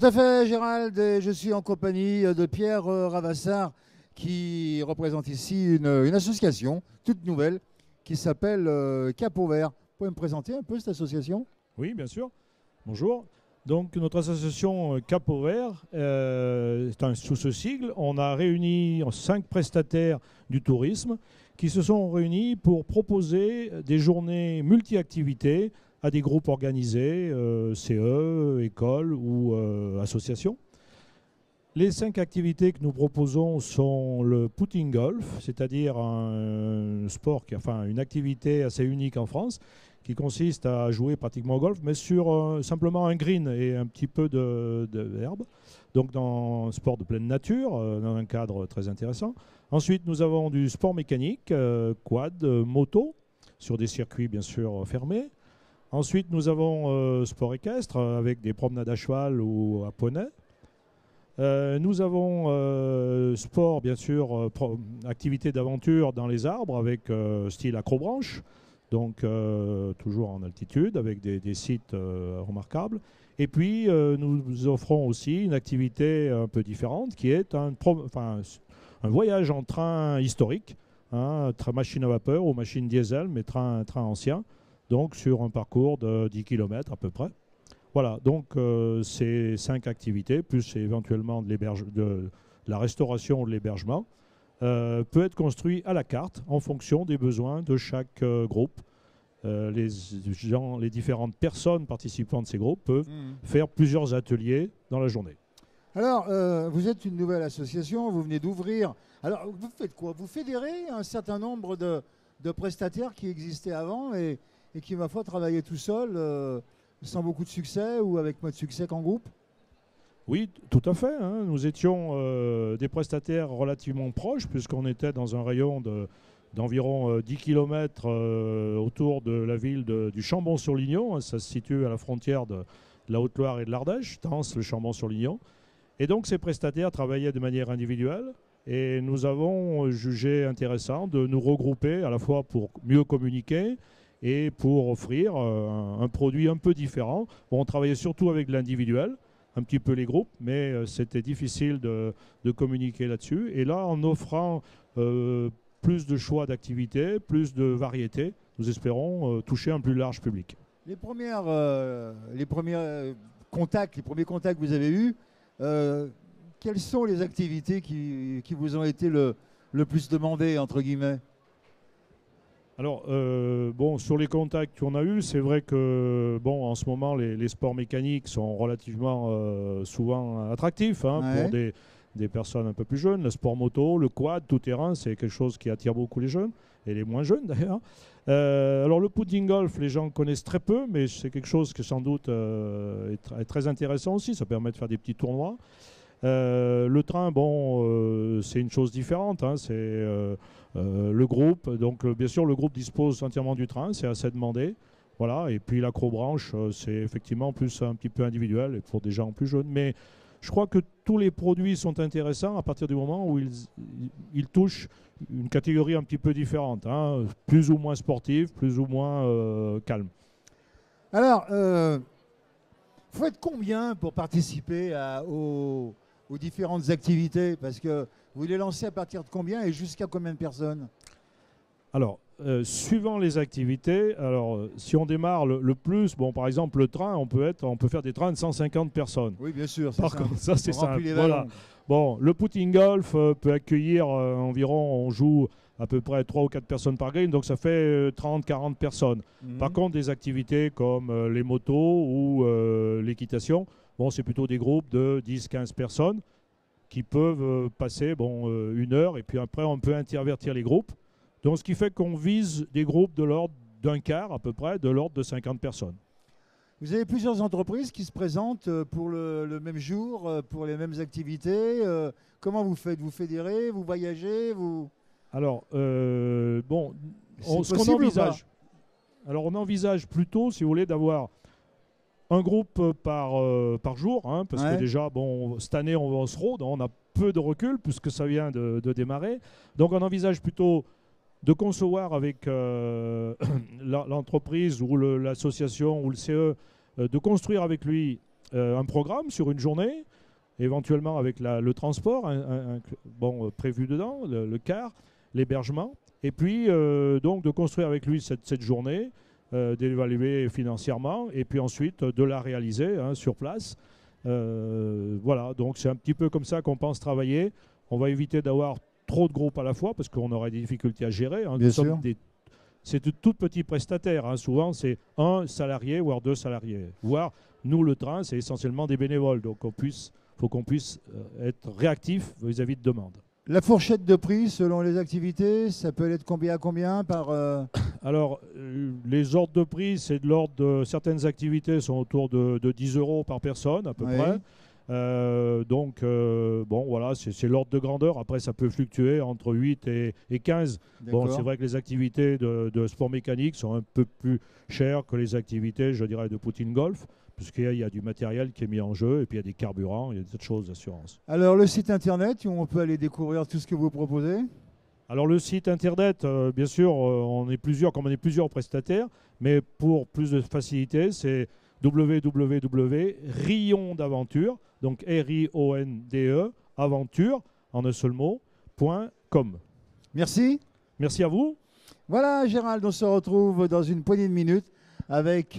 à fait, Gérald. Et je suis en compagnie de Pierre Ravassar, qui représente ici une association toute nouvelle qui s'appelle Capot Vert. Vous pouvez me présenter un peu cette association? Oui, bien sûr. Bonjour. Donc, notre association Capot Vert, sous ce sigle, on a réuni 5 prestataires du tourisme qui se sont réunis pour proposer des journées multi-activités à des groupes organisés, CE, écoles ou associations. Les 5 activités que nous proposons sont le putting golf, c'est-à-dire un sport, une activité assez unique en France, qui consiste à jouer pratiquement au golf, mais sur simplement un green et un petit peu d'herbe. Donc dans un sport de pleine nature, dans un cadre très intéressant. Ensuite, nous avons du sport mécanique, quad, moto, sur des circuits bien sûr fermés. Ensuite, nous avons sport équestre, avec des promenades à cheval ou à poney. Nous avons sport, bien sûr, activité d'aventure dans les arbres avec style acrobranche, donc toujours en altitude avec des sites remarquables. Et puis nous offrons aussi une activité un peu différente qui est un voyage en train historique, machine à vapeur ou machine diesel, mais train ancien, donc sur un parcours de 10 km à peu près. Voilà, donc ces 5 activités, plus éventuellement de la restauration ou de l'hébergement, peut être construit à la carte en fonction des besoins de chaque groupe. Les différentes personnes participant de ces groupes peuvent faire plusieurs ateliers dans la journée. Alors, vous êtes une nouvelle association, vous venez d'ouvrir. Alors, vous faites quoi? Vous fédérez un certain nombre de prestataires qui existaient avant et qui, ma foi, travaillaient tout seuls sans beaucoup de succès ou avec moins de succès qu'en groupe? Oui, tout à fait. Nous étions des prestataires relativement proches puisqu'on était dans un rayon d'environ 10 km autour de la ville du Chambon-sur-Lignon. Ça se situe à la frontière de la Haute-Loire et de l'Ardèche, Tence, le Chambon-sur-Lignon. Et donc ces prestataires travaillaient de manière individuelle et nous avons jugé intéressant de nous regrouper à la fois pour mieux communiquer et pour offrir un produit un peu différent. Bon, on travaillait surtout avec l'individuel, un petit peu les groupes, mais c'était difficile de communiquer là-dessus. Et là, en offrant plus de choix d'activités, plus de variétés, nous espérons toucher un plus large public. Les premiers contacts que vous avez eus, quelles sont les activités qui vous ont été le plus demandées, entre guillemets? Alors, sur les contacts qu'on a eus, c'est vrai que, en ce moment, les sports mécaniques sont relativement souvent attractifs pour des personnes un peu plus jeunes. Le sport moto, le quad, tout terrain, c'est quelque chose qui attire beaucoup les jeunes, et les moins jeunes d'ailleurs. Alors, le putting golf, les gens connaissent très peu, mais c'est quelque chose qui sans doute est très intéressant aussi. Ça permet de faire des petits tournois. Le train, c'est une chose différente. C'est le groupe. Donc, bien sûr, le groupe dispose entièrement du train. C'est assez demandé. Voilà. Et puis, l'acrobranche, c'est effectivement plus un petit peu individuel et pour des gens plus jeunes. Mais je crois que tous les produits sont intéressants à partir du moment où ils touchent une catégorie un petit peu différente. Plus ou moins sportive, plus ou moins calme. Alors, faut être combien pour participer aux différentes activités? Parce que vous les lancez à partir de combien et jusqu'à combien de personnes? Alors, suivant les activités, si on démarre le plus, par exemple le train, on peut faire des trains de 150 personnes. Oui, bien sûr. Par contre, ça c'est simple. Voilà. Bon, le putting golf peut accueillir environ, on joue à peu près 3 ou 4 personnes par green, donc ça fait 30-40 personnes. Par contre, des activités comme les motos ou l'équitation, c'est plutôt des groupes de 10-15 personnes qui peuvent passer une heure et puis après on peut intervertir les groupes. Donc ce qui fait qu'on vise des groupes de l'ordre d'un quart à peu près, de l'ordre de 50 personnes. Vous avez plusieurs entreprises qui se présentent pour le même jour, pour les mêmes activités. Comment vous faites? Vous fédérez? Vous voyagez? Alors, ce qu'on envisage. Alors on envisage plutôt, si vous voulez, d'avoir un groupe par jour, parce que déjà, cette année, on se rôde, on a peu de recul puisque ça vient de démarrer. Donc on envisage plutôt de concevoir avec l'entreprise ou l'association ou le CE, de construire avec lui un programme sur une journée, éventuellement avec le transport prévu dedans, le car, l'hébergement, et puis donc de construire avec lui cette journée, d'évaluer financièrement, et puis ensuite de la réaliser sur place. Voilà, donc c'est un petit peu comme ça qu'on pense travailler. On va éviter d'avoir trop de groupes à la fois parce qu'on aurait des difficultés à gérer. Bien sûr. C'est de tout petits prestataires. Souvent, c'est un salarié, voire deux salariés. Voire, nous, le train, c'est essentiellement des bénévoles. Donc, faut qu'on puisse être réactif vis-à-vis de demandes. La fourchette de prix, selon les activités, ça peut être combien à combien par... Alors, les ordres de prix, c'est de l'ordre de... Certaines activités sont autour de 10 € par personne, à peu près. Donc, bon, voilà, c'est l'ordre de grandeur. Après, ça peut fluctuer entre 8 et 15. Bon, c'est vrai que les activités de sport mécanique sont un peu plus chères que les activités, je dirais, de Poutine Golf, puisqu'il y a du matériel qui est mis en jeu, et puis il y a des carburants, il y a des choses d'assurance. Alors, le site internet, où on peut aller découvrir tout ce que vous proposez? Alors, le site internet, bien sûr, on est plusieurs prestataires, mais pour plus de facilité, c'est www.rion d'aventure, donc RIONDE, aventure, en un seul mot, .com. Merci. Merci à vous. Voilà, Gérald, on se retrouve dans une poignée de minutes avec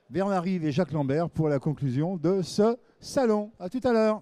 Bernard Rive et Jacques Lambert pour la conclusion de ce salon. À tout à l'heure.